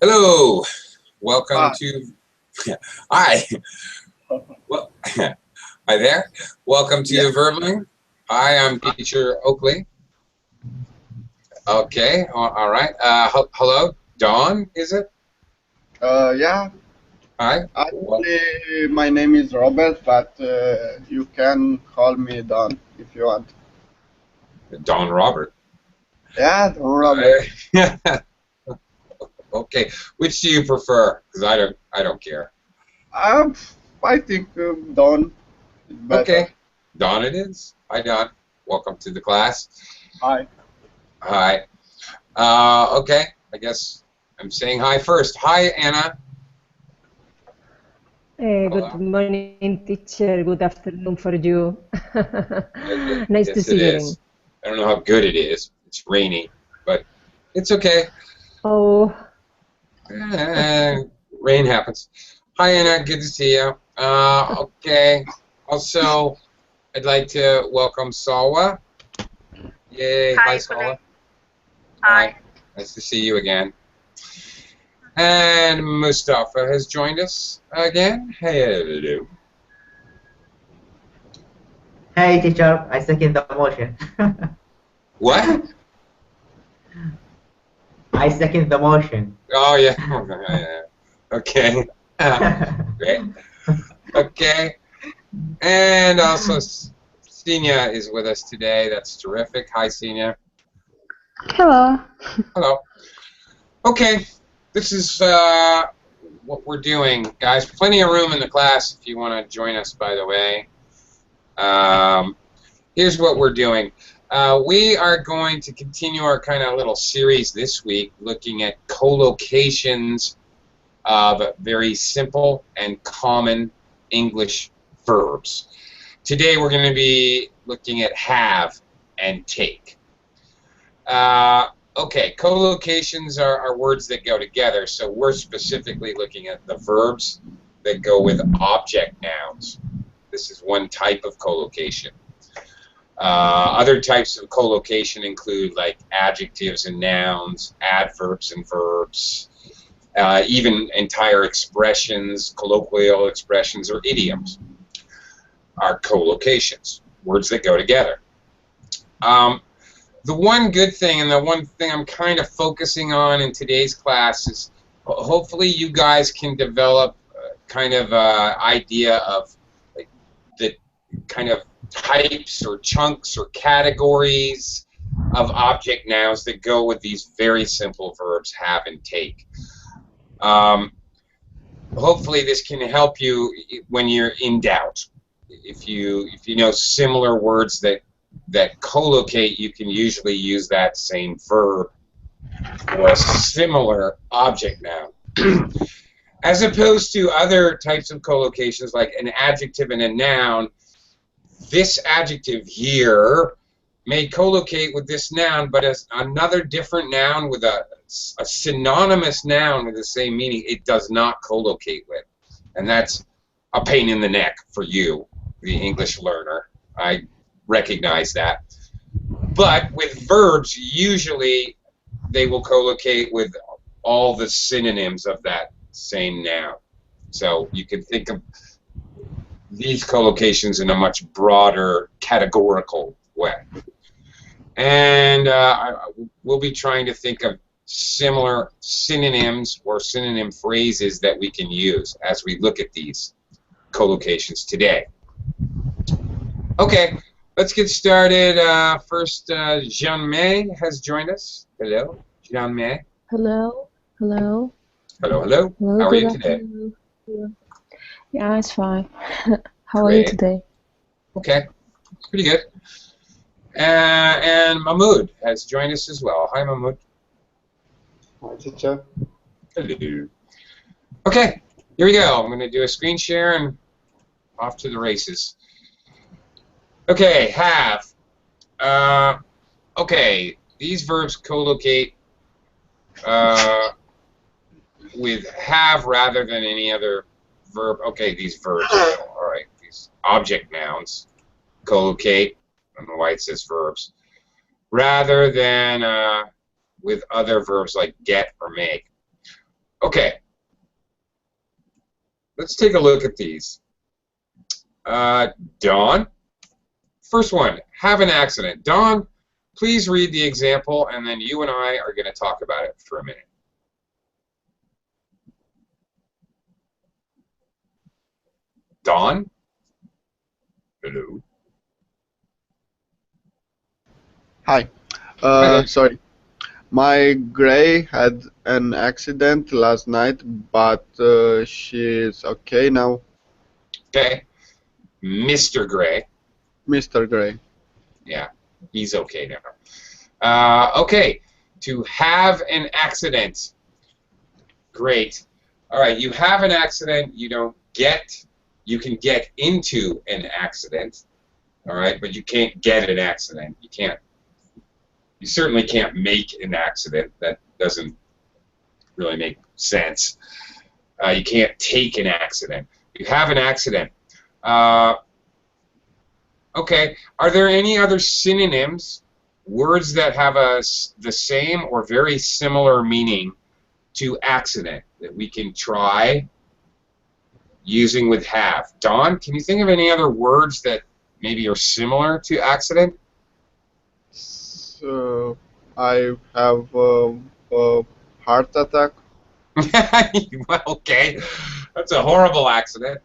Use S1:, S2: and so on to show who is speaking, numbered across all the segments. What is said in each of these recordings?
S1: Hello, welcome
S2: Hi.
S1: to. Hi, well, hi there. Welcome
S2: Yeah.
S1: to Verbling. Hi, I'm teacher Oakley. Okay, all right. Hello, Dawn. Is it?
S2: Yeah.
S1: Hi. Well,
S2: Actually, my name is Robert, but you can call me Don if you want.
S1: Dawn Robert.
S2: Yeah, Robert.
S1: Yeah. Okay. Which do you prefer? Because I don't care.
S2: Uh, I think Don is better.
S1: Okay, Dawn it is. Hi, Dawn. Welcome to the class.
S2: Hi.
S1: Hi. Okay. I guess I'm saying hi first. Hi, Anna.
S3: Good
S1: Hello.
S3: morning, teacher. Good afternoon for you. Nice to see
S1: Yes,
S3: you
S1: it
S3: again.
S1: is. I don't know how good it is. It's rainy, but it's okay.
S3: Oh,
S1: Eh, Rain happens. Hi, Anna. Good to see you. Okay. Also, I'd like to welcome Salwa. Yay. Hi,
S4: Hi,
S1: Salwa.
S4: Colleen.
S1: Hi.
S4: Hi.
S1: Nice to see you again. And Mustafa has joined us again. Hello.
S5: Hey teacher, I second the motion.
S1: What?
S5: I second the motion.
S1: Oh, yeah. Okay. Great. Okay. And also, Senia is with us today. That's terrific. Hi, Senia.
S4: Hello.
S1: Hello. Okay, this is what we're doing, guys. Plenty of room in the class if you want to join us, by the way. Here's what we're doing. We are going to continue our kind of little series this week looking at collocations of very simple and common English verbs. Today we're going to be looking at have and take. Okay, collocations are words that go together, so we're specifically looking at the verbs that go with object nouns. This is one type of collocation. Other types of collocation include like adjectives and nouns, adverbs and verbs, even entire expressions, colloquial expressions, or idioms are collocations, words that go together. The one good thing and the one thing I'm kind of focusing on in today's class is hopefully you guys can develop kind of idea of like the kind of types or chunks or categories of object nouns that go with these very simple verbs have and take. Hopefully this can help you when you're in doubt. If you know similar words that collocate, you can usually use that same verb for a similar object noun. As opposed to other types of collocations like an adjective and a noun, this adjective here may collocate with this noun, but as another different noun with a synonymous noun with the same meaning, it does not collocate with. And that's a pain in the neck for you, the English learner. I recognize that. But with verbs, usually they will collocate with all the synonyms of that same noun. So you can think of these collocations in a much broader categorical way. And we'll be trying to think of similar synonyms or synonym phrases that we can use as we look at these collocations today. Okay, let's get started. First, Jean-May has joined us. Hello, Jean-May.
S4: Hello. Hello.
S1: Hello, hello.
S4: Hello.
S1: How are
S4: Good
S1: you today?
S4: afternoon. Yeah, it's fine. How are you
S1: Great.
S4: today?
S1: Okay, pretty good. And Mahmoud has joined us as well. Hi, Mahmoud.
S2: Hi, teacher.
S1: Hello. Okay, here we go. I'm going to do a screen share and off to the races. Okay, have. Okay, these verbs collocate with have rather than any other verb. Okay, these verbs. All right, these object nouns collocate. I don't know why it says verbs. Rather than with other verbs like get or make. Okay. Let's take a look at these. Dawn. First one, have an accident. Dawn, please read the example, and then you and I are going to talk about it for a minute. Dawn? Hello?
S2: Hi.
S1: Hi.
S2: Sorry. My Gray had an accident last night, but she's okay now.
S1: Okay. Mr. Gray.
S2: Mr. Gray.
S1: Yeah, he's okay now. Okay, to have an accident. Great. All right, you have an accident. You can get into an accident. All right, but you can't get an accident. You certainly can't make an accident. That doesn't really make sense. You can't take an accident. You have an accident. Okay, are there any other synonyms, words that have the same or very similar meaning to accident that we can try using with have? Don, can you think of any other words that maybe are similar to accident?
S2: So I have a heart attack.
S1: Well, okay, that's a horrible accident.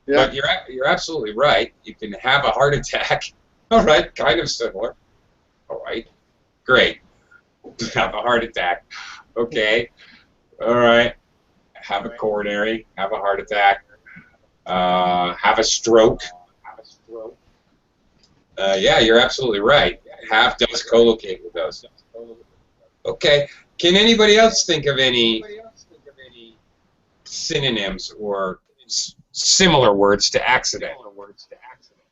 S2: Yeah.
S1: But you're absolutely right. You can have a heart attack. All right, kind of similar. All right, great. Have a heart attack. Okay. All right. Have a coronary. Have a heart attack. Have a stroke. Yeah, you're absolutely right. Have does collocate with those. Okay. Can anybody else think of any synonyms or similar words to accident?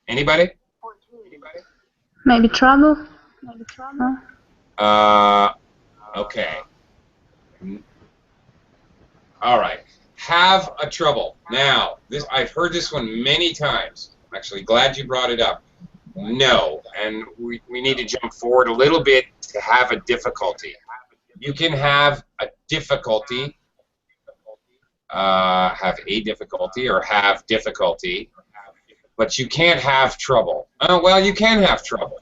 S1: Anybody?
S4: Maybe trouble?
S1: Okay. All right. Have a trouble. Now, I've heard this one many times. I'm actually glad you brought it up. No, and we need to jump forward a little bit to have a difficulty. You can have a difficulty, have a difficulty, or have difficulty, but you can't have trouble. Well, you can have trouble,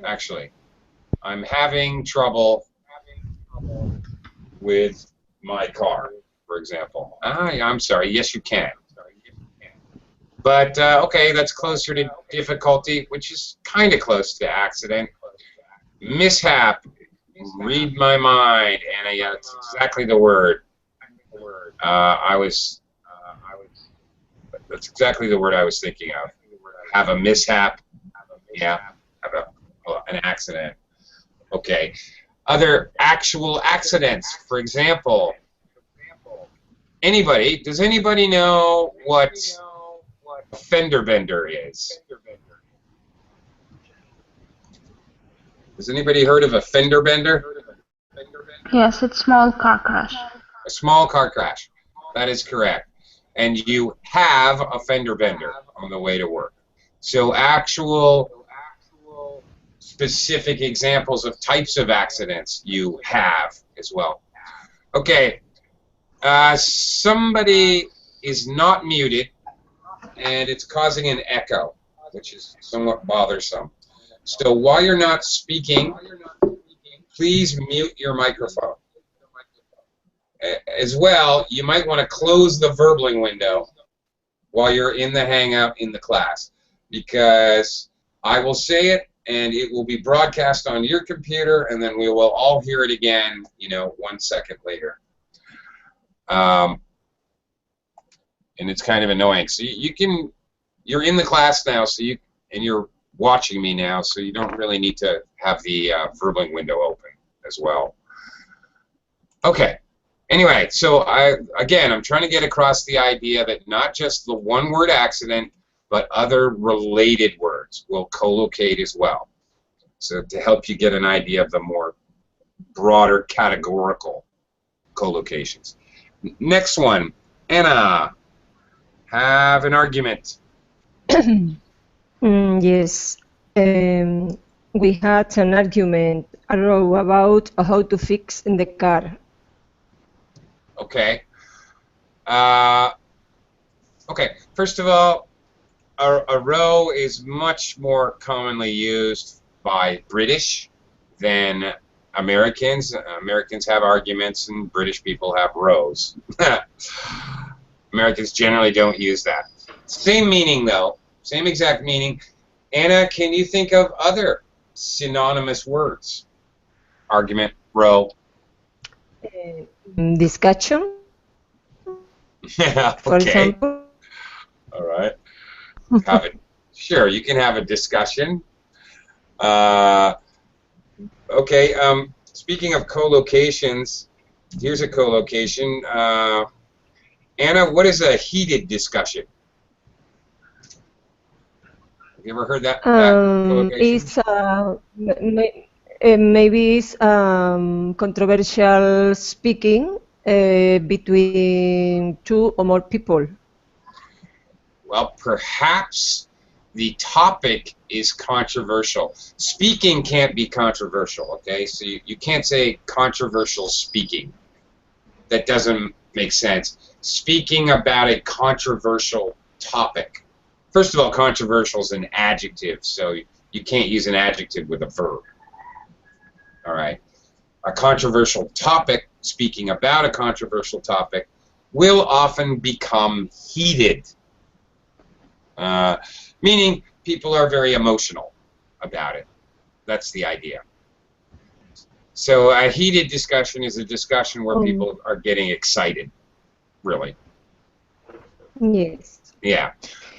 S1: actually. I'm having trouble with my car, for example. I'm sorry. Yes, you can. But, okay, that's closer to difficulty, which is kind of close to accident. Mishap. Read my mind, Anna. Yeah, that's exactly the word. That's exactly the word I was thinking of. Have a mishap. Yeah, have an accident. Okay. Other actual accidents, for example. Does anybody know what a fender bender is? Has anybody heard of a fender bender?
S4: Yes, it's small car crash.
S1: A small car crash. That is correct. And you have a fender bender on the way to work. So actual specific examples of types of accidents you have as well. Okay. Somebody is not muted, and it's causing an echo, which is somewhat bothersome. So while you're not speaking, please mute your microphone. As well, you might want to close the verbling window while you're in the Hangout in the class, because I will say it, and it will be broadcast on your computer, and then we will all hear it again, 1 second later. And it's kind of annoying. So you're in the class now, and you're watching me now, so you don't really need to have the verbling window open as well. Okay. Anyway, so I'm trying to get across the idea that not just the one-word accident, but other related words will collocate as well. So to help you get an idea of the more broader categorical collocations. Next one, Anna, have an argument.
S3: Yes. We had an argument about how to fix in the car.
S1: Okay. Okay. First of all, a row is much more commonly used by British than Americans. Americans have arguments and British people have rows. Americans generally don't use that. Same meaning though, same exact meaning. Anna, can you think of other synonymous words? Argument, row.
S3: Discussion,
S1: Yeah,
S3: for
S1: okay.
S3: example.
S1: All right. Have it. Sure, you can have a discussion. Okay. Speaking of collocations, here's a collocation. Anna, what is a heated discussion? Have you ever heard that collocation?
S3: It's maybe it's controversial speaking between two or more people.
S1: Well, perhaps the topic is controversial. Speaking can't be controversial, okay? So you can't say controversial speaking. That doesn't make sense. Speaking about a controversial topic. First of all, controversial is an adjective, so you can't use an adjective with a verb. All right. A controversial topic, speaking about a controversial topic, will often become heated. Meaning people are very emotional about it. That's the idea. So a heated discussion is a discussion where people are getting excited, really.
S3: Yes.
S1: Yeah.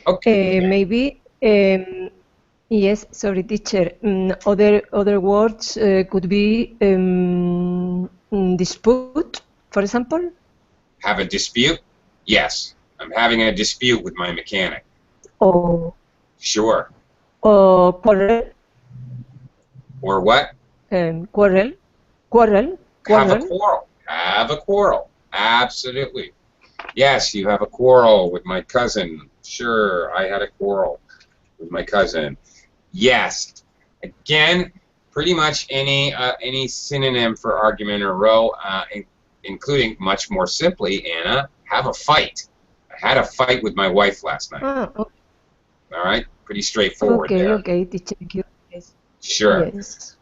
S1: Okay.
S3: Maybe yes. Sorry, teacher. Other words could be dispute, for example.
S1: Have a dispute? Yes. I'm having a dispute with my mechanic.
S3: Or
S1: Sure.
S3: quarrel.
S1: Or what?
S3: Quarrel. Quarrel.
S1: Have a
S3: Quarrel.
S1: quarrel. Have a quarrel. Absolutely. Yes, you have a quarrel with my cousin. Sure, I had a quarrel with my cousin. Yes. Again, pretty much any synonym for argument or row, including much more simply, Anna, have a fight. I had a fight with my wife last night.
S3: Okay.
S1: All right? Pretty straightforward there.
S3: Okay, teacher. Thank you. Yes.
S1: Sure.
S3: Yes.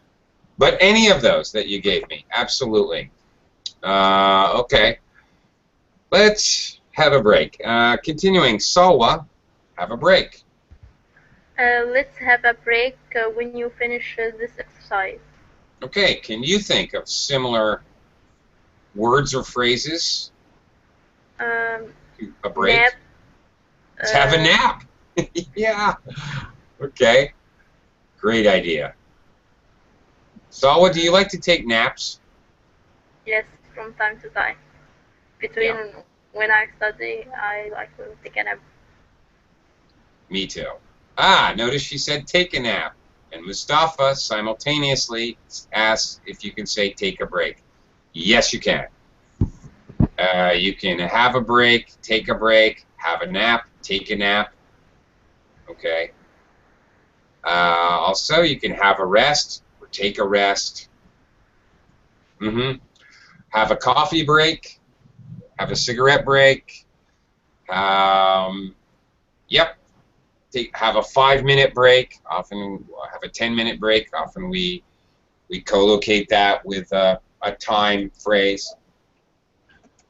S1: But any of those that you gave me, absolutely. Okay. Let's have a break. Continuing, Salwa, have a break.
S6: Let's have a break when you finish this exercise.
S1: Okay, can you think of similar words or phrases? A break?
S6: Nap.
S1: Let's have a nap. Yeah. Okay. Great idea. Salwa, do you like to take naps?
S6: Yes, from time to time. Between when I study, I like to take a nap.
S1: Me too. Ah, notice she said take a nap. And Mustafa simultaneously asks if you can say take a break. Yes, you can. You can have a break, take a break, have a nap, take a nap. Okay. Also, you can have a rest or take a rest. Have a coffee break, have a cigarette break. Yep. Have a 5-minute break. Often have a 10-minute break. Often we collocate that with a time phrase.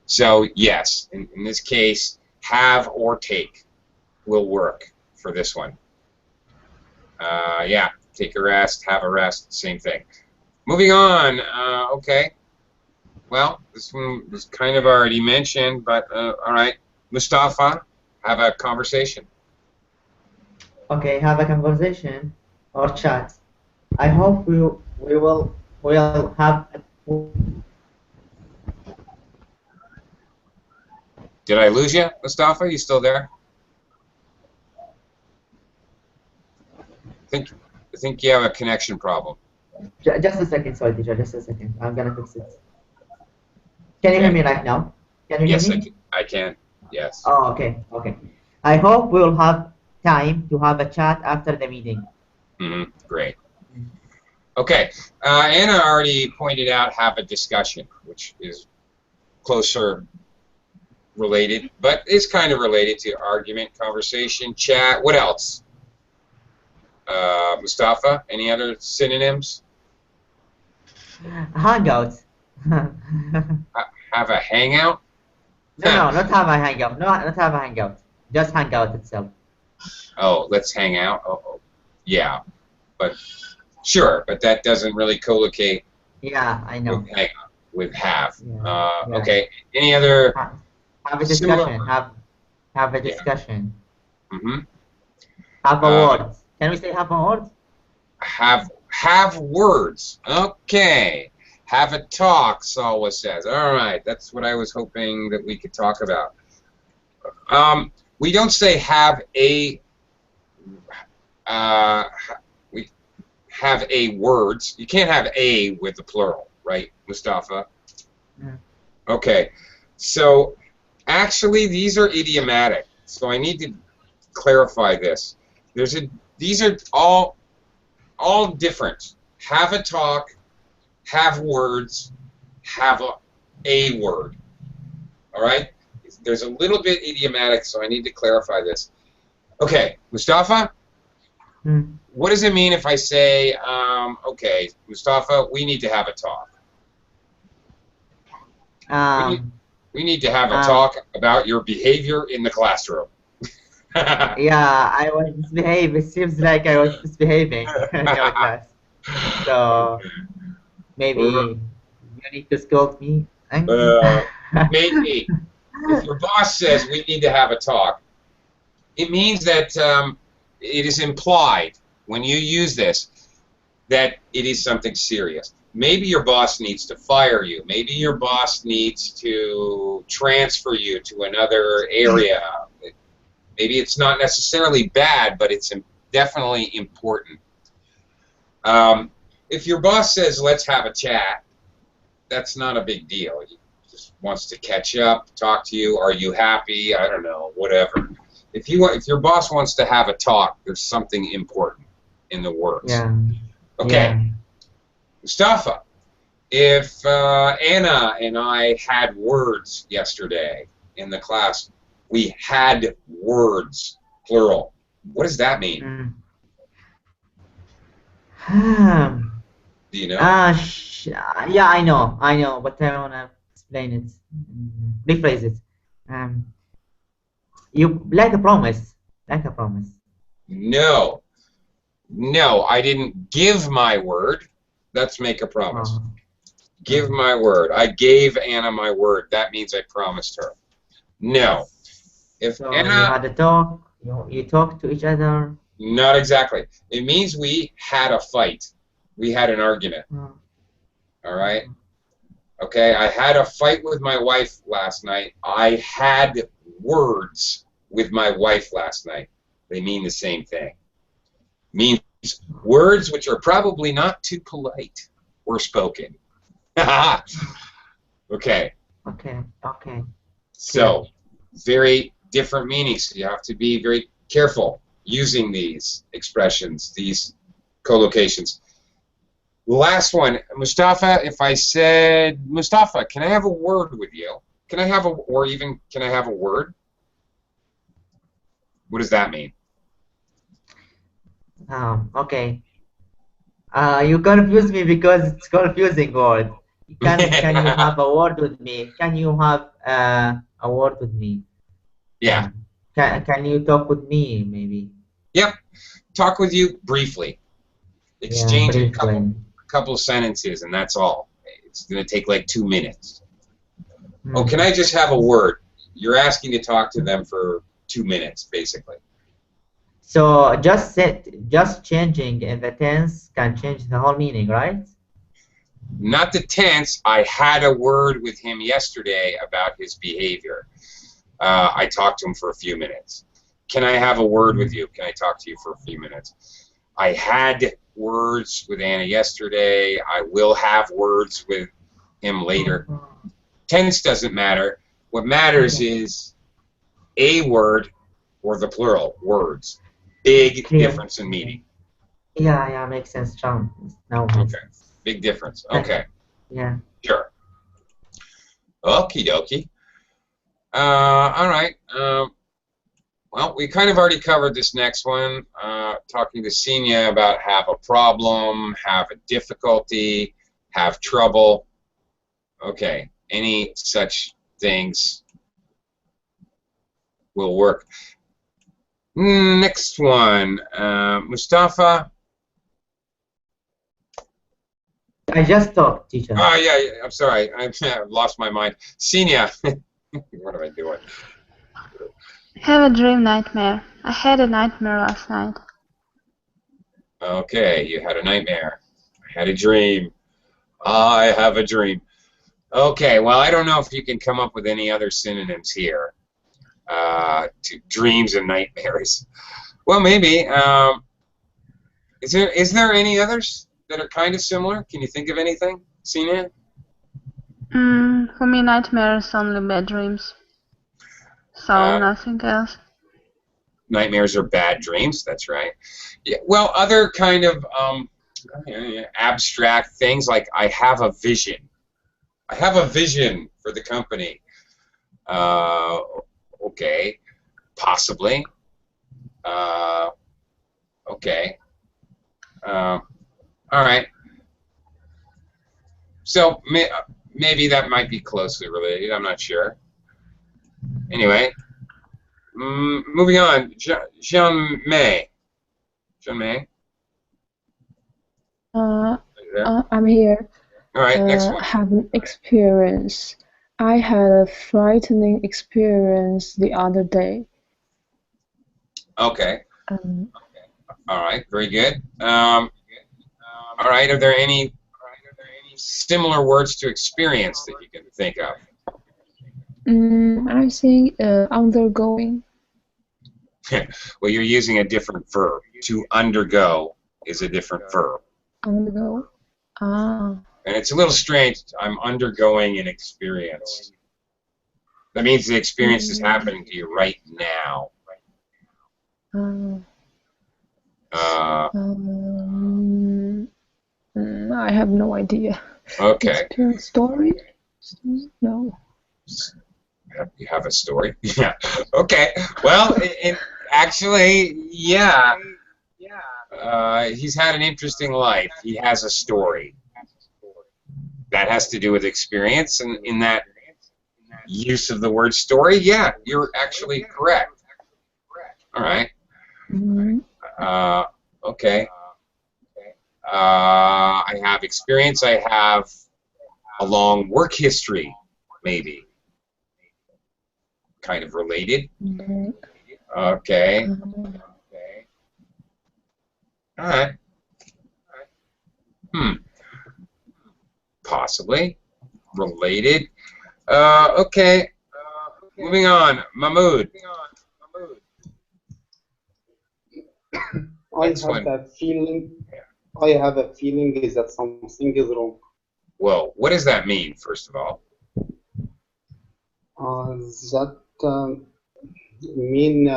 S1: So yes, in this case, have or take will work for this one. Yeah, take a rest, have a rest, same thing. Moving on. Okay. Well, this one was kind of already mentioned, but all right. Mustafa, have a conversation.
S5: Okay, have a conversation or chat. I hope we'll have.
S1: Did I lose you, Mustafa? You still there? I think you have a connection problem.
S5: Just a second, sorry, teacher. Just a second. I'm gonna fix it. Can you hear me right now? Can you
S1: Yes,
S5: hear me?
S1: I can. Yes.
S5: Oh, okay, okay. I hope we'll have time to have a chat after the meeting.
S1: Great. Okay. Anna already pointed out have a discussion, which is closer related, but it's kind of related to argument, conversation, chat. What else? Mustafa, any other synonyms?
S5: Hangouts. No,
S1: Have a hangout?
S5: no, not have a hangout. No, not have a hangout. Just hangout itself.
S1: Oh, let's hang out. Oh, yeah, but sure, but that doesn't really collocate
S5: Yeah, I know.
S1: with hang out, with have.
S5: Yeah, yeah.
S1: Okay. Any other
S5: Have a
S1: similar?
S5: discussion. Have a
S1: Yeah.
S5: discussion.
S1: Mm-hmm.
S5: Have a word. Can we say have a word?
S1: Have words. Okay. Have a talk, Salwa says. All right, that's what I was hoping that we could talk about. We don't say have a. We have a words. You can't have a with the plural, right, Mustafa?
S5: Yeah.
S1: Okay. So actually, these are idiomatic. So I need to clarify this. These are all different. Have a talk, have words, have a word. All right? There's a little bit idiomatic, so I need to clarify this. Okay, Mustafa, what does it mean if I say, okay, Mustafa, we need to have a talk? We need to have a talk about your behavior in the classroom.
S5: Yeah, I was misbehaving. It seems like I was misbehaving in your class. So maybe you need to scold me.
S1: Maybe. If your boss says we need to have a talk, it means that it is implied when you use this that it is something serious. Maybe your boss needs to fire you. Maybe your boss needs to transfer you to another area. Maybe it's not necessarily bad, but it's definitely important. If your boss says, let's have a chat, that's not a big deal. He just wants to catch up, talk to you. Are you happy? I don't know, whatever. If your boss wants to have a talk, there's something important in the words.
S5: Yeah.
S1: Okay.
S5: Yeah.
S1: Mustafa, if Anna and I had words yesterday in the class, we had words, plural. What does that mean? Do you know?
S5: Yeah, I know, but I wanna explain it, rephrase it. You like a promise,
S1: No, I didn't give my word. Let's make a promise. Give my word. I gave Anna my word. That means I promised her. No. If
S5: So
S1: Anna,
S5: you had a talk, you talked to each other.
S1: not exactly. It means we had a fight. We had an argument. All right? Okay, I had a fight with my wife last night. I had words with my wife last night. They mean the same thing. Means words which are probably not too polite were spoken. Okay.
S5: Okay.
S1: So, very different meanings. You have to be very careful using these expressions, these collocations. Last one, Mustafa, if I said, Mustafa, can I have a word with you? Can I have can I have a word? What does that mean?
S5: Okay. You confuse me because it's confusing word. Can you have a word with me? Can you have a word with me?
S1: Yeah.
S5: Can you talk with me, maybe?
S1: Yep. Talk with you briefly. Exchange
S5: Yeah,
S1: a couple sentences, and that's all. It's going to take like 2 minutes. Oh, can I just have a word? You're asking to talk to them for 2 minutes, basically.
S5: So just changing in the tense can change the whole meaning, right?
S1: Not the tense. I had a word with him yesterday about his behavior. I talked to him for a few minutes. Can I have a word with you? Can I talk to you for a few minutes? I had words with Anna yesterday. I will have words with him later. Tense doesn't matter. What matters is a word or the plural, words. Big difference in meaning.
S5: Yeah, makes sense, John. Now makes sense.
S1: Big difference. Okay.
S5: Yeah.
S1: Sure. Okie dokie. All right. Well, we kind of already covered this next one. Talking to Senia about have a problem, have a difficulty, have trouble. Okay. Any such things will work. Next one. Mustafa.
S5: I just talked, teacher.
S1: Oh, yeah, I'm sorry. I've lost my mind. Senia. What am I doing?
S4: Have a dream nightmare. I had a nightmare last night.
S1: Okay, you had a nightmare. I had a dream. I have a dream. Okay, well, I don't know if you can come up with any other synonyms here to dreams and nightmares. Well, maybe. Is there any others that are kind of similar? Can you think of anything, Senia?
S4: For me, nightmares only bad dreams. So nothing else.
S1: Nightmares are bad dreams. That's right. Yeah. Well, other kind of abstract things like I have a vision. I have a vision for the company. Okay, possibly. Okay. All right. So maybe that might be closely related. I'm not sure. Anyway, moving on. Jean May. Jean May.
S7: I'm here.
S1: All right, next one.
S7: Have an experience. I had a frightening experience the other day.
S1: Okay. All right, very good. All right, are there any similar words to experience that you can think of?
S7: I think undergoing.
S1: Well, you're using a different verb. To undergo is a different verb.
S7: Undergo. Ah.
S1: And it's a little strange. I'm undergoing an experience. That means the experience is happening to you right now.
S7: I have no idea.
S1: Okay.
S7: Experience story? No.
S1: You have a story? Yeah. Okay. Well, actually, yeah. He's had an interesting life. He has a story. That has to do with experience, and in that use of the word story, yeah, you're actually correct. All right. Okay. I have experience. I have a long work history, maybe. Kind of related. Okay. All right. Possibly. Related. Okay. Moving on. Mahmood.
S8: I have a feeling that something is wrong.
S1: Well, what does that mean, first of all?
S8: That mean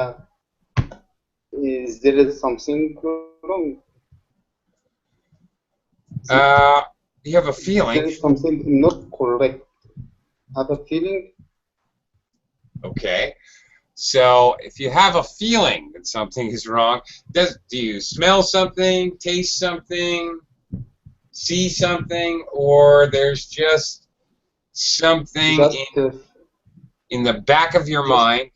S8: is there is something wrong?
S1: You have a feeling.
S8: There is something not correct. Have a feeling.
S1: Okay. So if you have a feeling that something is wrong, do you smell something, taste something, see something, or there's just something in the back of your mind,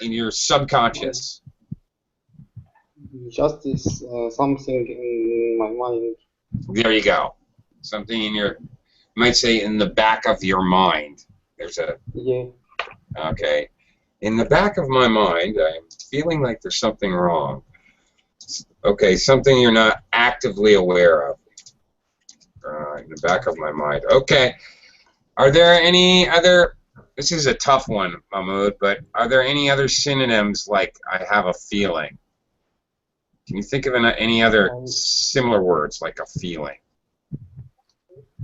S1: in your subconscious?
S8: Just is something in my mind.
S1: There you go. Something in your, you might say in the back of your mind. There's a,
S8: yeah.
S1: Okay. In the back of my mind, I'm feeling like there's something wrong. Okay, something you're not actively aware of. In the back of my mind. Okay. Are there any other, this is a tough one, Mahmoud, but are there any other synonyms like I have a feeling? Can you think of any other similar words like a feeling?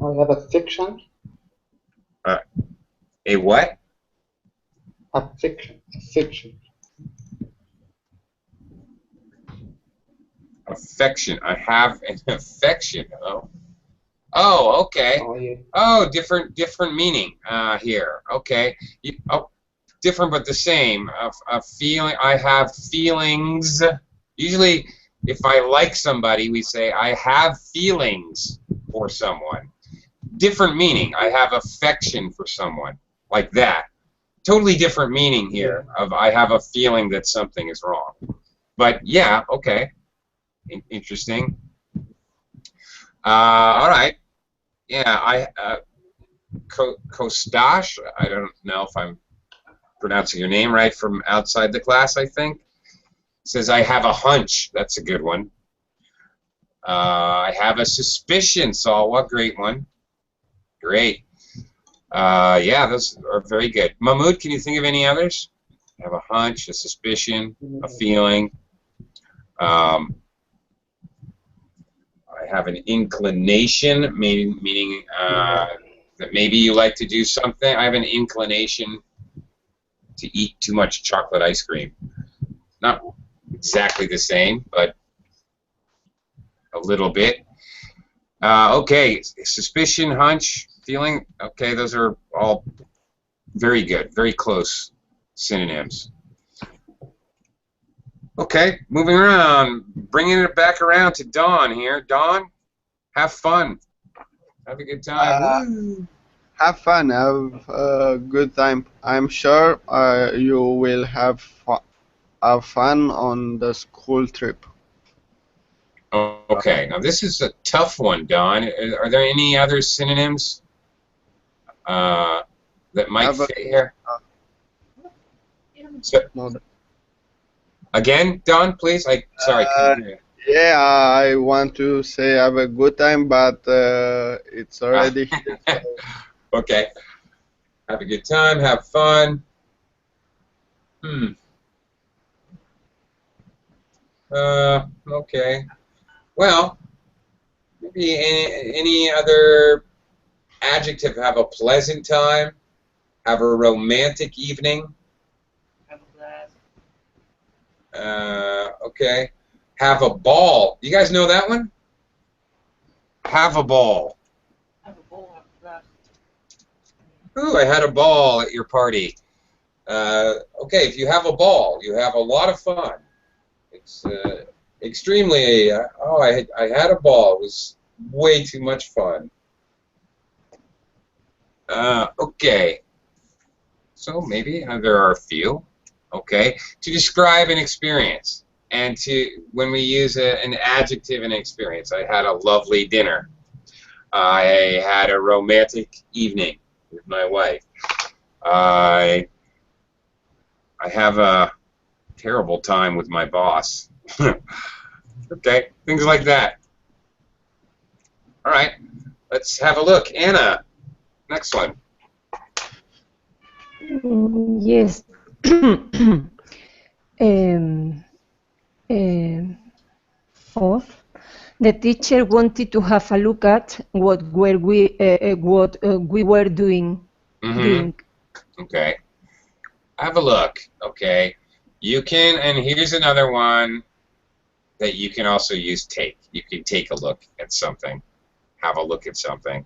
S8: I have a fiction.
S1: A what?
S8: A fiction. Fiction.
S1: Affection. I have an affection. Oh. Oh, okay.
S8: Oh, yeah.
S1: Oh, different meaning here. Okay. Different but the same. A feeling. I have feelings. Usually, if I like somebody, we say I have feelings for someone. Different meaning. I have affection for someone, like that. Totally different meaning here of I have a feeling that something is wrong. But yeah, okay. Interesting. All right. Yeah, Kostash. I don't know if I'm pronouncing your name right from outside the class, I think. Says, I have a hunch. That's a good one. I have a suspicion, Saul. What great one. Great. Yeah, those are very good. Mahmoud, can you think of any others? I have a hunch, a suspicion, a feeling. I have an inclination, meaning that maybe you like to do something. I have an inclination to eat too much chocolate ice cream. Not exactly the same, but a little bit. Okay, suspicion, hunch, feeling. Okay, those are all very good, very close synonyms. Okay, moving around, bringing it back around to Dawn here. Dawn, have fun. Have a good time.
S2: Have fun, have a good time. I'm sure you will have fun on the school trip.
S1: Okay, now this is a tough one, Dawn. Are there any other synonyms that might fit here? So, again, Dawn, please. Sorry, I couldn't hear you.
S2: Yeah, I want to say have a good time, but it's already here. So.
S1: Okay. Have a good time. Have fun. Okay. Well, maybe any other adjective. Have a pleasant time. Have a romantic evening.
S5: Have a blast.
S1: Okay. Have a ball. You guys know that one? Have a ball.
S5: Have a ball. Have a blast.
S1: Ooh, I had a ball at your party. Okay, if you have a ball, you have a lot of fun. It's extremely. I had a ball. It was way too much fun. Okay. So maybe there are a few. Okay, to describe an experience, and when we use an adjective in experience, I had a lovely dinner. I had a romantic evening with my wife. I have a terrible time with my boss. Okay, things like that. All right, let's have a look. Anna, next one.
S3: Yes. Or the teacher wanted to have a look at what we were doing.
S1: Okay. Have a look. Okay. You can, and here's another one that you can also use take. You can take a look at something. Have a look at something.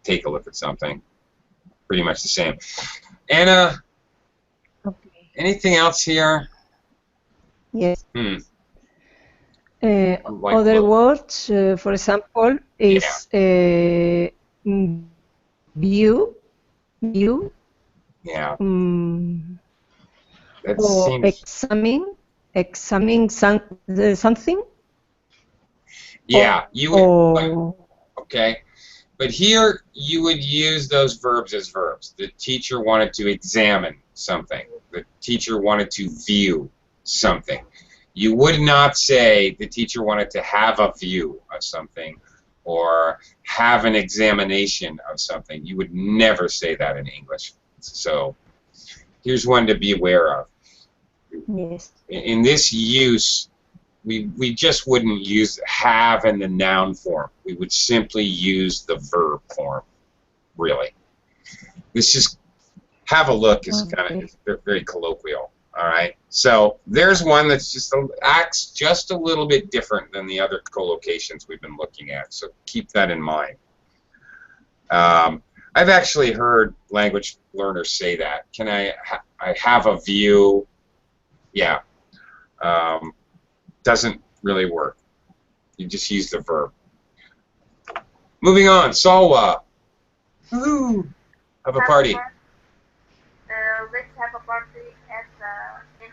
S1: Take a look at something. Pretty much the same. Anna,
S3: Okay.
S1: anything else here?
S3: Yes. Other words, for example, is view.
S1: Yeah.
S3: Or examine something.
S1: Yeah, you would. Okay, but here you would use those verbs as verbs. The teacher wanted to examine something. The teacher wanted to view something. You would not say the teacher wanted to have a view of something or have an examination of something. You would never say that in English. So here's one to be aware of.
S3: Yes.
S1: In this use, we just wouldn't use have in the noun form. We would simply use the verb form, really. This is, have a look is kind of very colloquial. All right, so there's one that's just acts just a little bit different than the other collocations we've been looking at. So keep that in mind. I've actually heard language learners say that. Can I have a view? Yeah. Doesn't really work. You just use the verb. Moving on. Salwa. Woohoo! Have a party.
S6: Let's have a party at the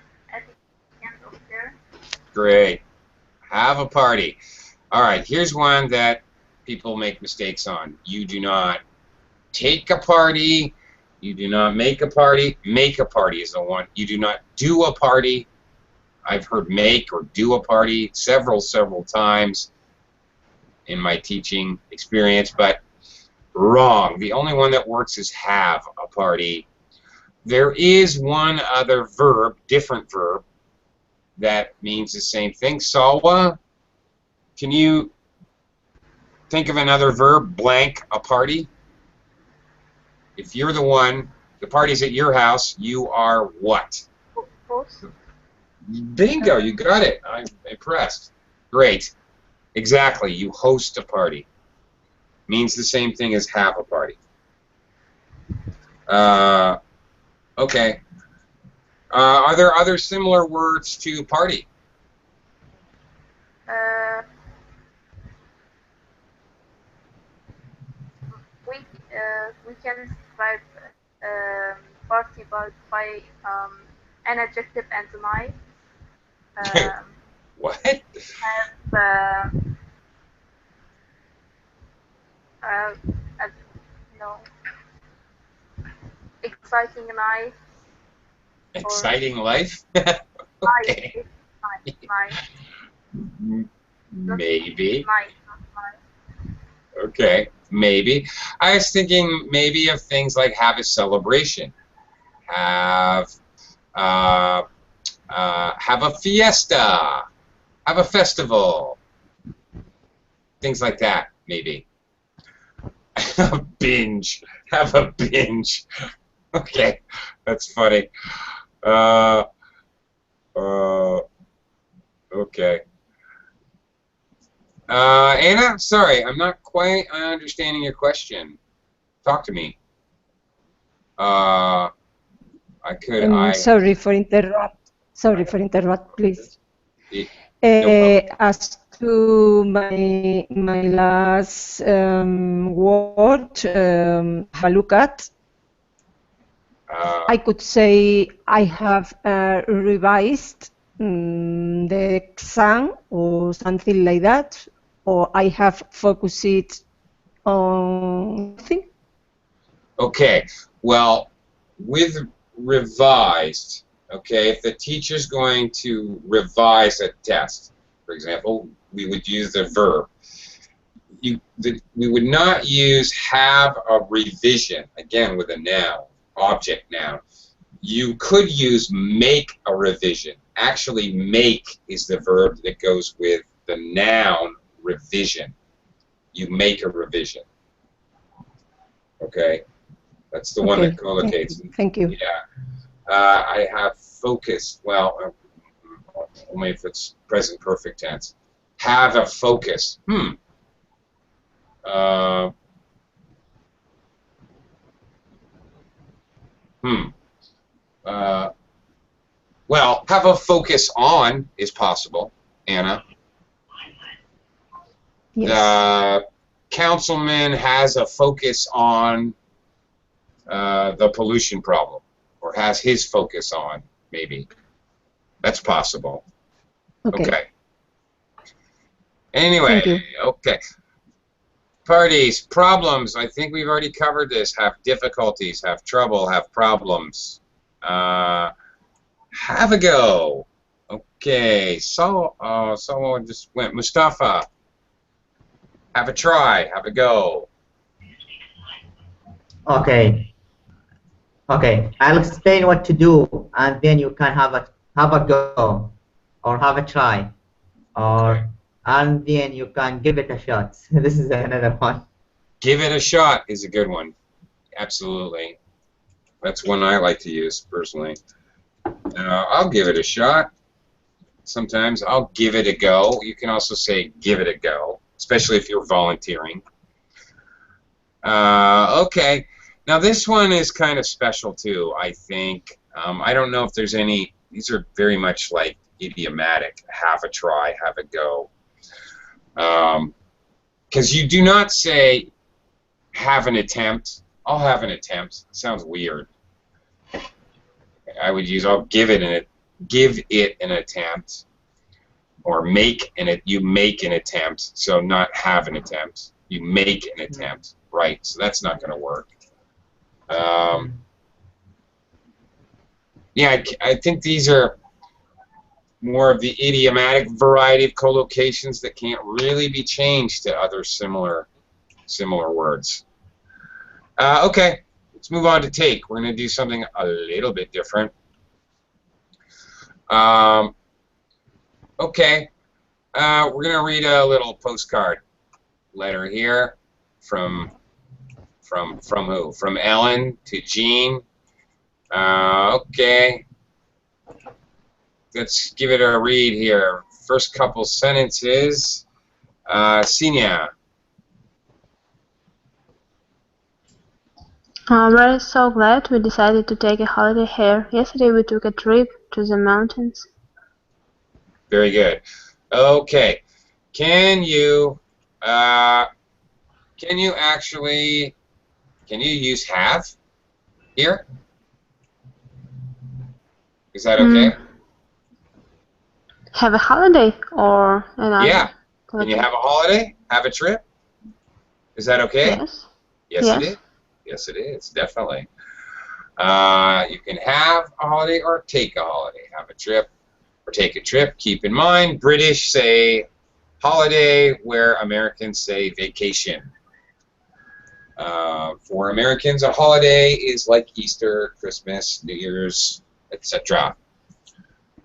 S6: end of there.
S1: Great. Have a party. All right. Here's one that people make mistakes on. You do not take a party. You do not make a party. Make a party is the one. You do not do a party. I've heard make or do a party several times in my teaching experience, but wrong. The only one that works is have a party. There is one other verb, different verb, that means the same thing. Salwa, can you think of another verb, blank, a party? If you're the one, the party's at your house, you are what?
S6: Host.
S1: Bingo, you got it. I'm impressed. Great. Exactly, you host a party. Means the same thing as have a party. Okay. Are there other similar words to party?
S6: We can describe party by an adjective and night.
S1: What?
S6: Have no exciting night.
S1: Exciting life? Okay.
S6: Night.
S1: Maybe.
S6: Night.
S1: Okay, maybe. I was thinking maybe of things like have a celebration, have a fiesta, have a festival, things like that, maybe. A binge, have a binge. Okay, that's funny. Okay. Anna, sorry, I'm not quite understanding your question. Talk to me. Sorry
S3: for interrupt. Sorry for interrupt, please.
S1: No
S3: As to my last word, have a look at. I could say I have revised the exam or something like that, or I have focused on something.
S1: Okay, well, with revised, okay, if the teacher's going to revise a test, for example, we would use the verb. We would not use have a revision, again with a noun, object noun. You could use make a revision. Actually, make is the verb that goes with the noun revision. You make a revision. Okay? That's the one that collocates.
S3: Thank you.
S1: Yeah. I have focus. Well, only if it's present perfect tense. Have a focus. Well, have a focus on is possible, Anna.
S3: Yes.
S1: The councilman has a focus on the pollution problem, or has his focus on, maybe. That's possible. Okay. Anyway, okay. Parties, problems. I think we've already covered this. Have difficulties, have trouble, have problems. Have a go. Okay. So, someone just went. Mustafa. Have a try. Have a go.
S5: Okay. Okay. I'll explain what to do, and then you can have a go, or have a try, or and then you can give it a shot. This is another one.
S1: Give it a shot is a good one. Absolutely. That's one I like to use personally. I'll give it a shot. Sometimes I'll give it a go. You can also say give it a go, especially if you're volunteering. Okay. Now this one is kind of special too, I think. I don't know if there's any. These are very much like idiomatic. Have a try, have a go. Because you do not say have an attempt. I'll have an attempt. It sounds weird. I would use I'll give it an attempt, or you make an attempt. So not have an attempt. You make an attempt, right? So that's not going to work. Yeah, I think these are more of the idiomatic variety of collocations that can't really be changed to other similar words. Okay, let's move on to take. We're going to do something a little bit different. Okay, we're going to read a little postcard letter here from who? From Ellen to Jean. Okay, let's give it a read here. First couple sentences. Sinia.
S4: We're so glad we decided to take a holiday here. Yesterday we took a trip to the mountains.
S1: Very good. Okay, can you use have here? Is that okay?
S4: Have a holiday or another?
S1: Yeah. Can you have a holiday? Have a trip? Is that okay?
S4: Yes.
S1: Yes,
S4: Yes.
S1: it is. Yes, it is. Definitely. You can have a holiday or take a holiday. Have a trip or take a trip. Keep in mind, British say holiday, where Americans say vacation. For Americans, a holiday is like Easter, Christmas, New Year's, etc.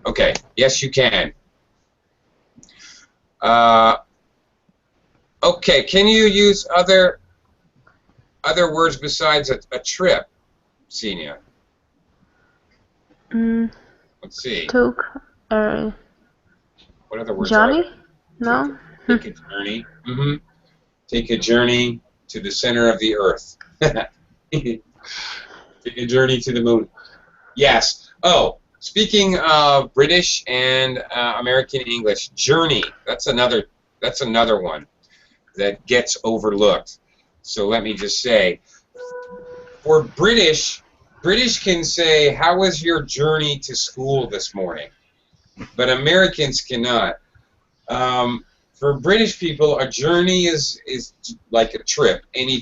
S1: Okay. Yes, you can. Okay. Can you use other words besides a trip, Senia? Let's see.
S4: Took
S1: What other words
S4: journey?
S1: are there?
S4: No.
S1: Take a journey. Take a journey to the center of the earth. Take a journey to the moon. Yes. Oh, speaking of British and American English, journey. That's another one that gets overlooked. So let me just say, for British can say, "How was your journey to school this morning?" But Americans cannot. For British people, a journey is like a trip, any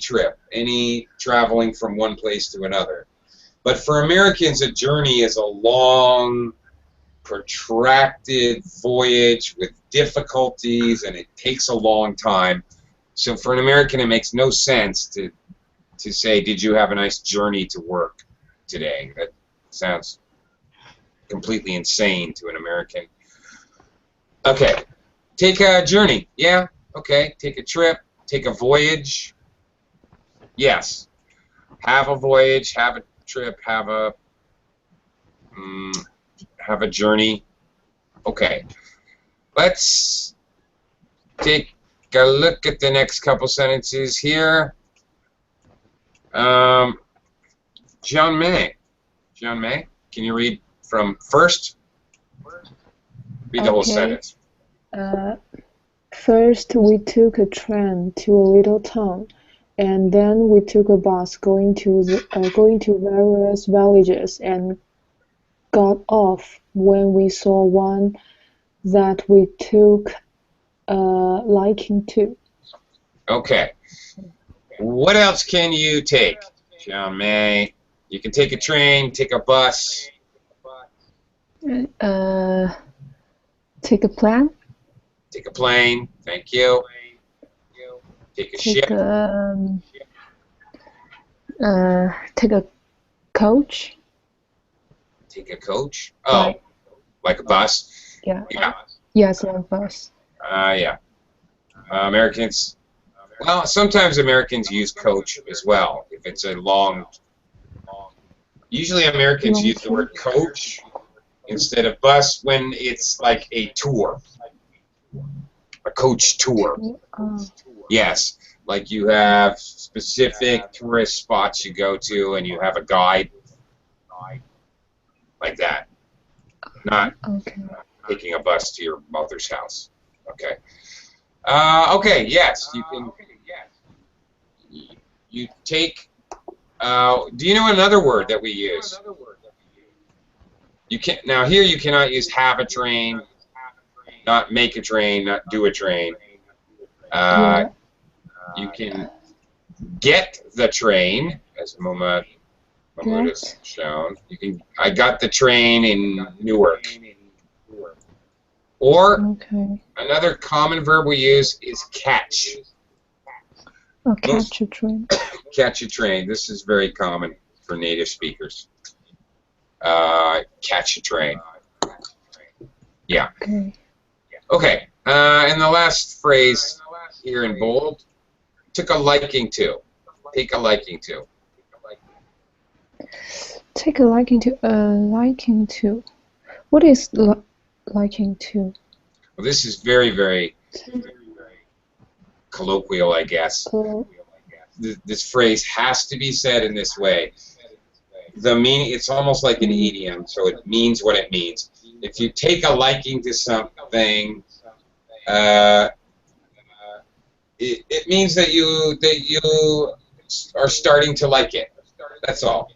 S1: traveling from one place to another. But for Americans, a journey is a long, protracted voyage with difficulties, and it takes a long time. So for an American, it makes no sense to say, "Did you have a nice journey to work today?" That sounds completely insane to an American. Okay. Take a journey. Yeah. Okay. Take a trip. Take a voyage. Yes. Have a voyage. Have a trip. Have a journey. Okay. Let's take a look at the next couple sentences here. John May. John May, can you read from first? Read the whole sentence.
S7: First, we took a train to a little town, and then we took a bus going to various villages, and got off when we saw one that we took a liking to.
S1: Okay. What else can you take, John May? You can take a train, take a bus.
S7: Take a plane.
S1: Take a plane. Thank you. Take a ship.
S7: Take a coach.
S1: Take a coach. Oh, like a bus.
S7: Yeah.
S1: Yeah.
S7: Yes, like a bus.
S1: Yeah. Americans. Well, sometimes Americans use coach as well if it's a long. Usually Americans use the word coach instead of bus when it's like a tour, a coach tour. Yes, Like you have specific tourist spots you go to and you have a guide like that. Not
S7: Okay.
S1: taking a bus to your mother's house. Okay. Okay, yes, you can. You take. Do you know another word that we use? You can't. Now here you cannot use have a train, not make a train, not do a train.
S7: Yeah.
S1: You can get the train, as Mahmoud has
S7: Get.
S1: shown. You can. I got the train in Newark. Or
S7: Okay.
S1: another common verb we use is catch.
S7: Oh, catch a train.
S1: Catch a train. This is very common for native speakers. Catch a train. Yeah.
S7: Okay.
S1: Okay. And the last phrase here in bold, took a liking to. Take a liking to.
S7: Take a liking to. Liking to. What is liking to?
S1: Well, this is very, very colloquial, I guess. This phrase has to be said in this way. The meaning, it's almost like an idiom, so it means what it means. If you take a liking to something, it means that you are starting to like it. That's all.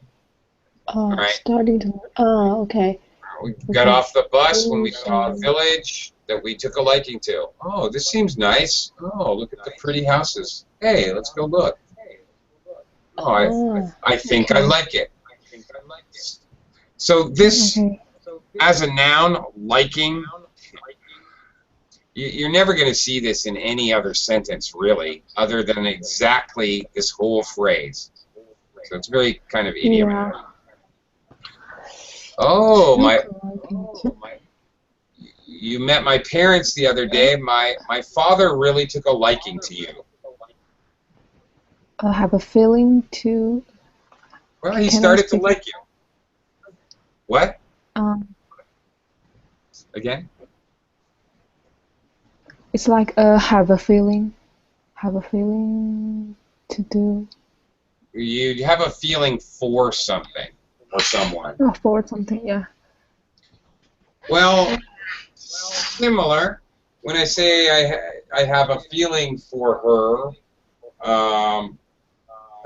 S7: Oh,
S1: right.
S7: starting to. Oh, okay.
S1: We got off the bus when we saw a village that we took a liking to. Oh, this seems nice. Oh, look at the pretty houses. Hey, let's go look. Oh, I think I like it. So this, as a noun, liking, you're never going to see this in any other sentence, really, other than exactly this whole phrase. So it's very kind of idiomatic.
S7: Yeah.
S1: Oh, you met my parents the other day. My father really took a liking to you.
S7: I have a feeling to.
S1: Well, he started to like you. What? Again?
S7: It's like have a feeling to do.
S1: You have a feeling for something or someone.
S7: Oh, for something, yeah.
S1: Well, similar. When I say I have a feeling for her,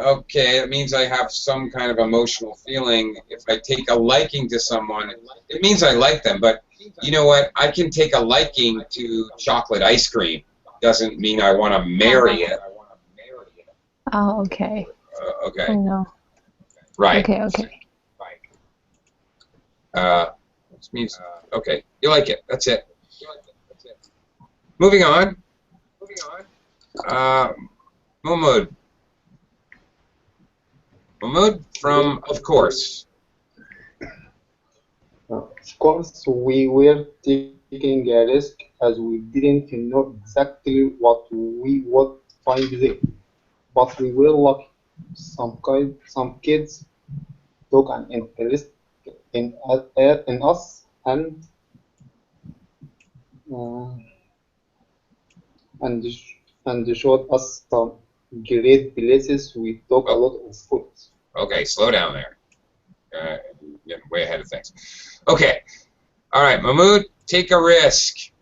S1: okay, it means I have some kind of emotional feeling. If I take a liking to someone, it means I like them. But you know what? I can take a liking to chocolate ice cream. Doesn't mean I want to marry it.
S7: Oh, okay.
S1: Okay.
S7: I know.
S1: Right.
S7: Okay.
S1: Which means, okay, you like it. That's it. Moving on. Mahmoud. Mahmoud from Of Course.
S8: Of course, we were taking a risk as we didn't know exactly what we would find there. But we were lucky. Some kids took an interest in us and showed us some great places. We took a lot of photos.
S1: Okay, slow down there. Getting way ahead of things. Okay. All right, Mahmoud, take a risk.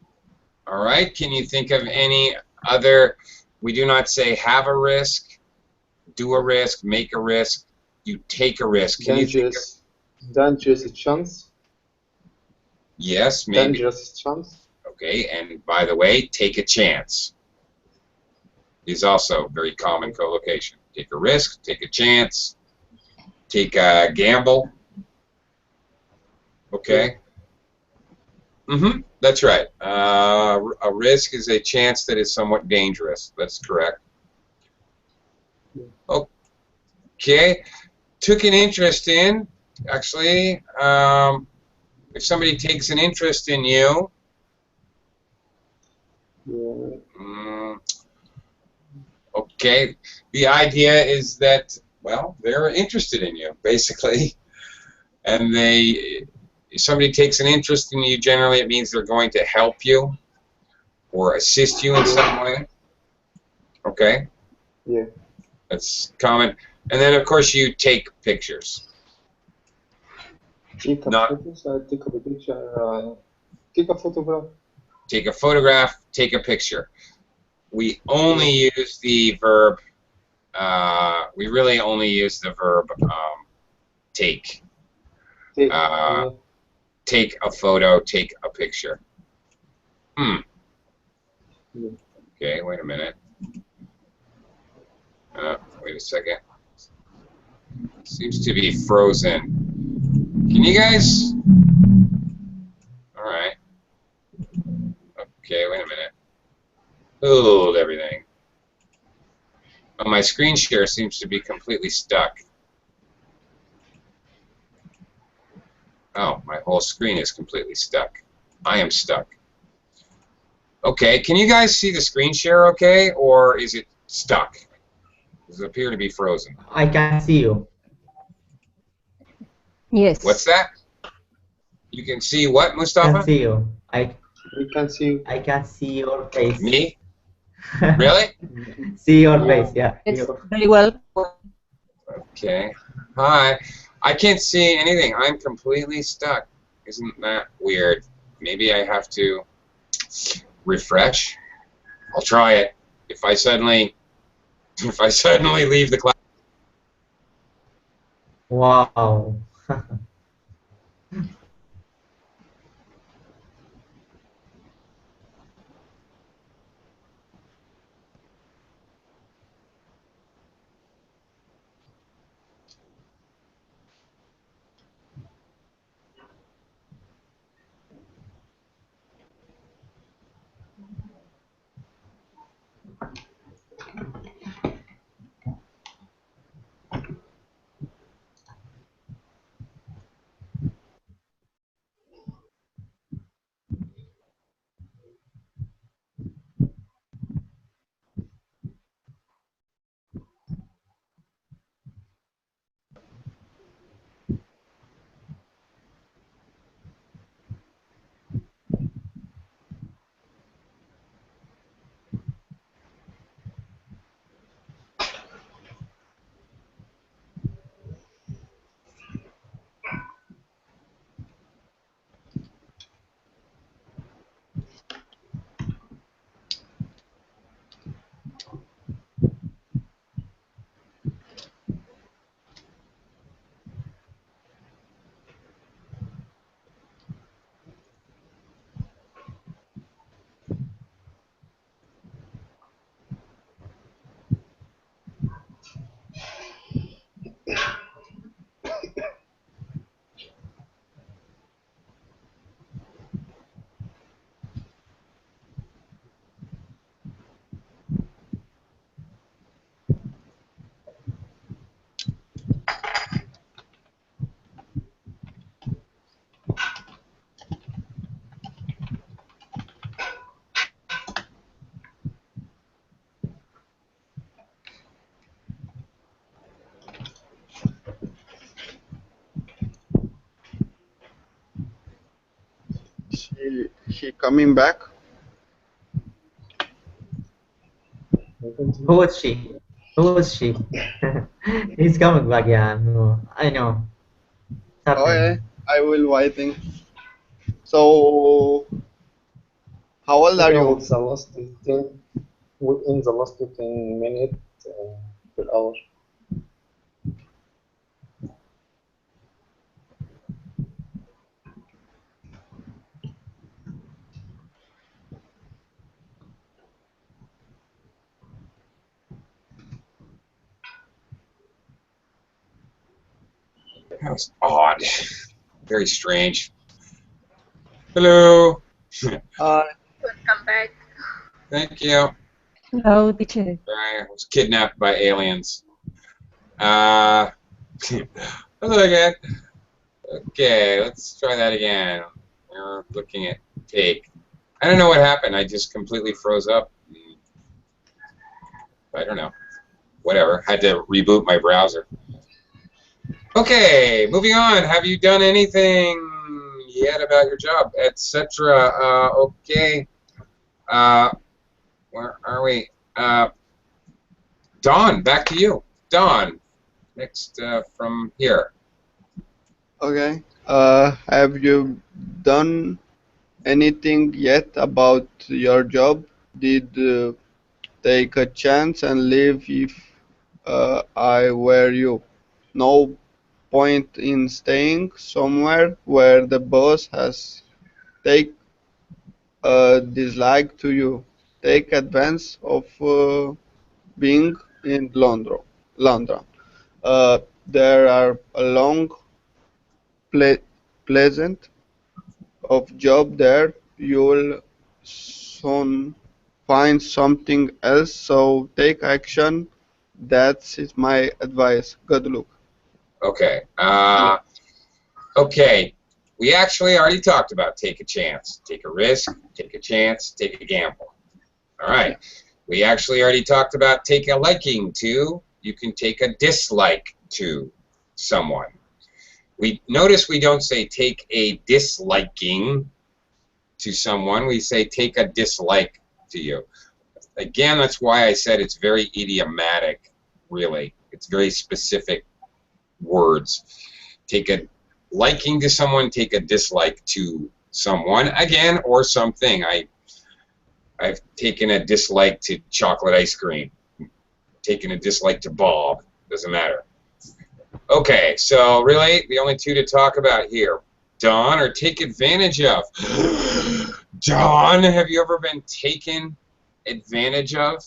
S1: All right, can you think of any other? We do not say have a risk, do a risk, make a risk. You take a risk. Can you think of?
S8: Dangerous chance.
S1: Yes, maybe.
S8: Dangerous chance.
S1: Okay, and by the way, take a chance is also very common collocation. Take a risk, take a chance, take a gamble. Okay. That's right. A risk is a chance that is somewhat dangerous. That's correct. Okay. Took an interest in. Actually, if somebody takes an interest in you, okay, the idea is that, well, they're interested in you, basically, and if somebody takes an interest in you, generally it means they're going to help you or assist you in some way. Okay.
S8: Yeah.
S1: That's common. And then, of course, you take pictures.
S8: Take a
S1: Not
S8: photo, take a picture, take a photograph.
S1: take a photograph, take a picture. We only use the verb, we really only use the verb take.
S8: Take,
S1: Take a photo, take a picture.
S8: Yeah.
S1: Okay, wait a minute. Wait a second. Seems to be frozen. Can you guys? All right. Okay, wait a minute. Hold everything. Oh, my screen share seems to be completely stuck. Oh, my whole screen is completely stuck. I am stuck. Okay, can you guys see the screen share okay, or is it stuck? Does it appear to be frozen?
S5: I can see you.
S3: Yes.
S1: What's that? You can see what,
S5: I
S1: Mustafa?
S5: can see you.
S8: We can see you.
S5: I can see your face.
S1: Me? Really?
S5: See your
S8: Yeah.
S5: face, yeah.
S3: It's
S5: You.
S3: very well.
S1: Okay. Hi. I can't see anything. I'm completely stuck. Isn't that weird? Maybe I have to refresh. I'll try it. If I suddenly leave the class.
S5: Wow.
S2: He coming back?
S5: Who is she? Who is she? He's coming back, yeah. No, I know. It's
S2: Okay,
S5: happening.
S2: I will waiting. So, how old are
S8: Okay,
S2: you?
S8: what's the last 10? Within the last 10 minutes per hour.
S1: That was odd. Very strange. Hello.
S6: Welcome back.
S1: Thank you.
S3: Hello, teacher.
S1: I was kidnapped by aliens. Hello again. Okay, let's try that again. We're looking at take. I don't know what happened. I just completely froze up. I don't know. Whatever. Had to reboot my browser. Okay, moving on. Have you done anything yet about your job, etc.? Okay. Where are we? Don, back to you. Don, next from here.
S2: Okay. Have you done anything yet about your job? Did take a chance and leave if I were you? No point in staying somewhere where the boss has take a dislike to you. Take advantage of being in London. London. There are a long, ple- pleasant of job there. You'll soon find something else. So take action. That's is my advice. Good luck.
S1: Okay. Okay. We actually already talked about take a chance, take a risk, take a chance, take a gamble. All right. We actually already talked about take a liking to. You can take a dislike to someone. We notice we don't say take a disliking to someone. We say take a dislike to you. Again, that's why I said it's very idiomatic, really. It's very specific words. Take a liking to someone, take a dislike to someone, again, or something. I've taken a dislike to chocolate ice cream, taken a dislike to Bob, doesn't matter. Okay, so really, the only two to talk about here, Don or take advantage of. Don, have you ever been taken advantage of?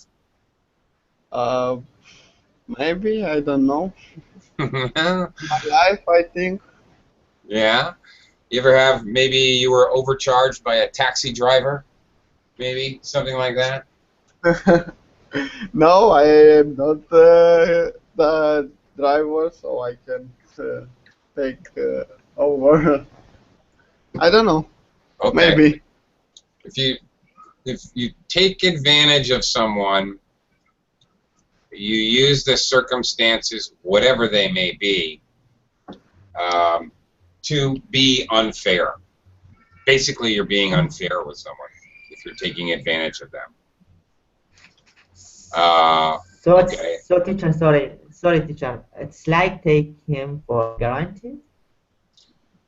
S2: Uh, Maybe I don't know.
S1: Yeah.
S2: My life, I think.
S1: You ever have, maybe you were overcharged by a taxi driver? Maybe something like that?
S2: No, I am not the driver, so I can take over. I don't know.
S1: Okay.
S2: Maybe.
S1: If you take advantage of someone, you use the circumstances, whatever they may be, to be unfair. Basically, you're being unfair with someone if you're taking advantage of them.
S5: So
S1: Okay.
S5: it's so teacher, sorry teacher. It's like take him for granted.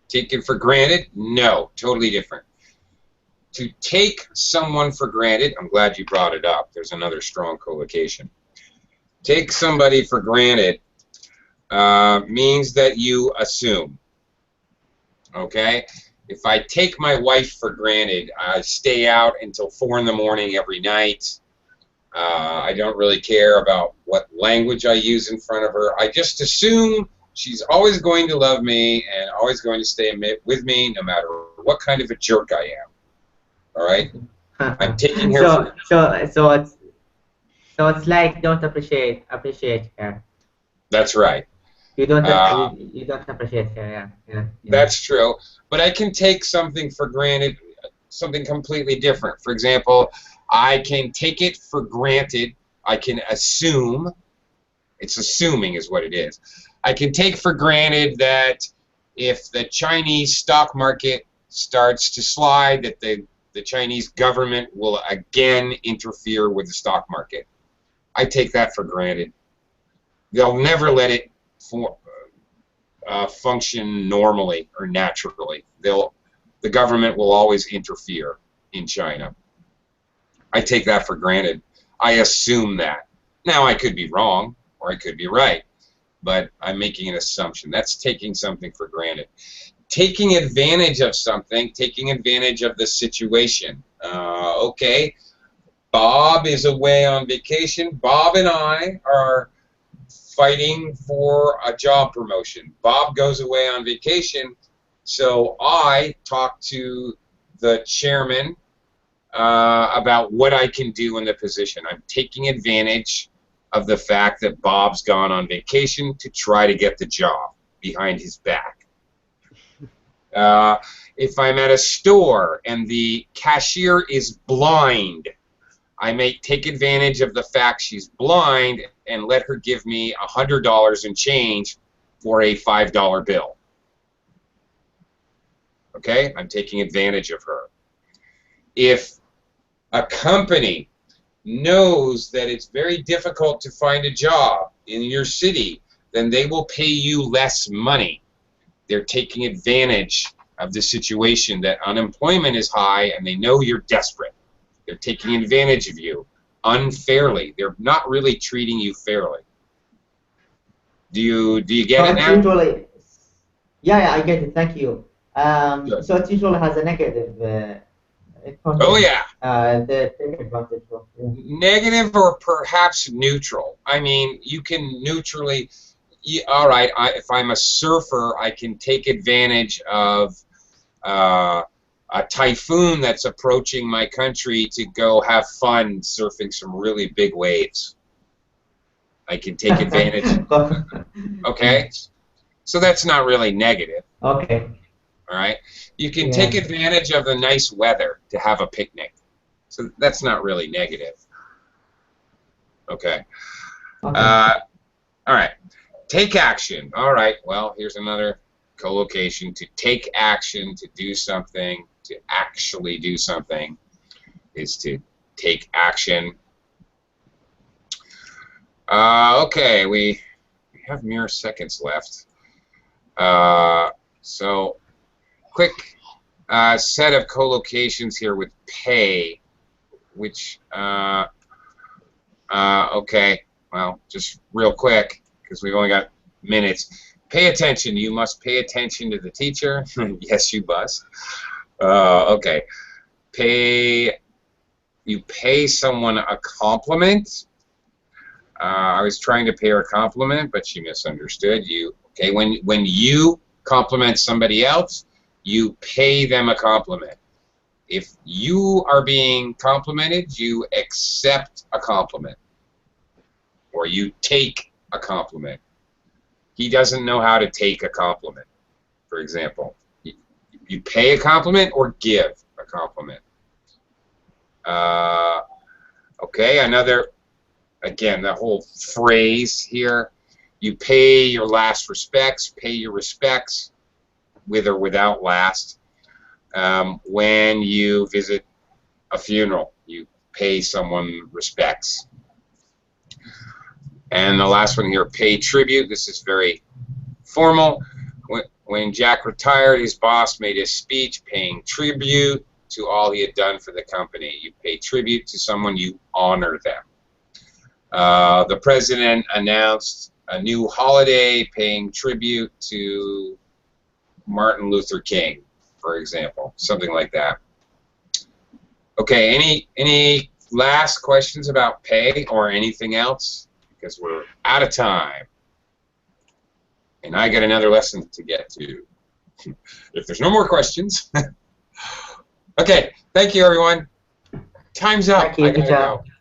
S1: Take it for granted? No, totally different. To take someone for granted, I'm glad you brought it up. There's another strong collocation. Take somebody for granted means that you assume. Okay? If I take my wife for granted, I stay out until 4 in the morning every night. I don't really care about what language I use in front of her. I just assume she's always going to love me and always going to stay with me no matter what kind of a jerk I am. All right? I'm taking her for...
S5: So it's like don't appreciate her.
S1: That's right.
S5: You don't you don't appreciate her, yeah.
S1: That's true. But I can take something for granted, something completely different. For example, I can take it for granted. I can assume. It's assuming is what it is. I can take for granted that if the Chinese stock market starts to slide, that the Chinese government will again interfere with the stock market. I take that for granted. They'll never let it function normally or naturally. The government will always interfere in China. I take that for granted. I assume that. Now, I could be wrong or I could be right, but I'm making an assumption. That's taking something for granted. Taking advantage of something, taking advantage of the situation. Okay, Bob is away on vacation. Bob and I are fighting for a job promotion. Bob goes away on vacation, so I talk to the chairman about what I can do in the position. I'm taking advantage of the fact that Bob's gone on vacation to try to get the job behind his back. If I'm at a store and the cashier is blind, I may take advantage of the fact she's blind and let her give me $100 in change for a $5 bill. Okay? I'm taking advantage of her. If a company knows that it's very difficult to find a job in your city, then they will pay you less money. They're taking advantage of the situation that unemployment is high and they know you're desperate. They're taking advantage of you unfairly. They're not really treating you fairly. Do you get
S5: So
S1: it
S5: it's
S1: now?
S5: usually, yeah, I get it. Thank you.
S1: Good.
S5: So it usually has a negative
S1: Oh
S5: content.
S1: yeah.
S5: They take advantage of.
S1: Negative or perhaps neutral. I mean, you can neutrally. All right, if I'm a surfer, I can take advantage of a typhoon that's approaching my country to go have fun surfing some really big waves. I can take advantage. Okay, so that's not really negative.
S5: Okay.
S1: All right, you can take
S5: Yeah.
S1: advantage of the nice weather to have a picnic. So that's not really negative. Okay.
S5: Okay.
S1: All right. Take action. All right. Well, here's another collocation. To take action, to do something, to actually do something, is to take action. Okay, we have mere seconds left. So, quick set of collocations here with pay, which, okay, well, just real quick, because we've only got minutes. Pay attention. You must pay attention to the teacher. Yes, you must. Okay. You pay someone a compliment. I was trying to pay her a compliment, but she misunderstood you. Okay, when you compliment somebody else, you pay them a compliment. If you are being complimented, you accept a compliment, or you take a compliment. He doesn't know how to take a compliment, for example. You pay a compliment or give a compliment. Okay, again, the whole phrase here, you pay your last respects, pay your respects, with or without last. When you visit a funeral, you pay someone respects. And the last one here, pay tribute. This is very formal. When Jack retired, his boss made his speech paying tribute to all he had done for the company. You pay tribute to someone, you honor them. The president announced a new holiday paying tribute to Martin Luther King, for example, something like that. Okay, any last questions about pay or anything else? Because we're out of time. And I got another lesson to get to. If there's no more questions. Okay, thank you, everyone. Time's up.
S5: Thank you.
S1: I
S5: Good
S1: gotta
S5: job.
S1: go.